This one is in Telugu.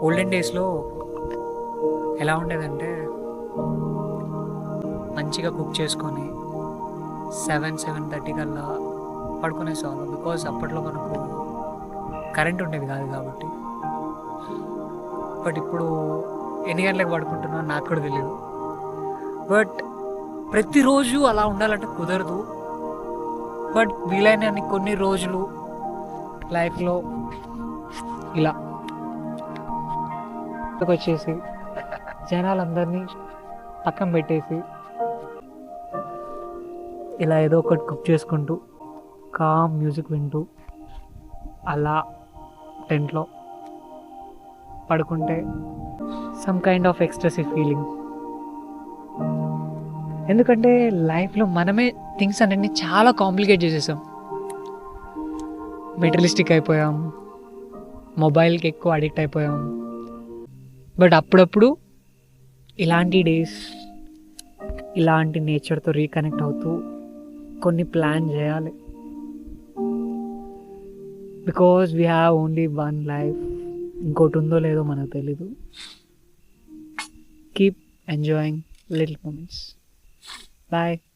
ఓల్డెన్ డేస్‌లో ఎలా ఉండేదంటే, మంచిగా కుక్ చేసుకొని 7:30 కల్లా పడుకునేసేవాళ్ళం. బికాజ్ అప్పట్లో మనకు కరెంట్ ఉండేది కాదు కాబట్టి. బట్ ఇప్పుడు ఎన్ని గంటలకు పడుకుంటున్నానో నాకు కూడా తెలీదు. బట్ ప్రతిరోజు అలా ఉండాలంటే కుదరదు. బట్ వీలైనన్ని కొన్ని రోజులు లైఫ్‌లో ఇలా వచ్చేసి జనాలందరినీ పక్కన పెట్టేసి ఇలా ఏదో ఒకటి కుక్ చేసుకుంటూ కామ్ మ్యూజిక్ వింటూ అలా టెంట్లో పడుకుంటే some kind of expressive feeling. ఎందుకంటే లైఫ్‌లో మనమే థింగ్స్ అన్నిటిని చాలా కాంప్లికేట్ చేసేసాం. మెటీరియలిస్టిక్ అయిపోయాం, మొబైల్‌కి ఎక్కువ అడిక్ట్ అయిపోయాం. బట్ అప్పుడప్పుడు ఇలాంటి డేస్, ఇలాంటి నేచర్‌తో రీకనెక్ట్ అవుతూ కొన్ని ప్లాన్ చేయాలి. Because we have only one life. ఇంకోటి ఉందో లేదో మనకు తెలీదు. Keep enjoying little moments. Bye.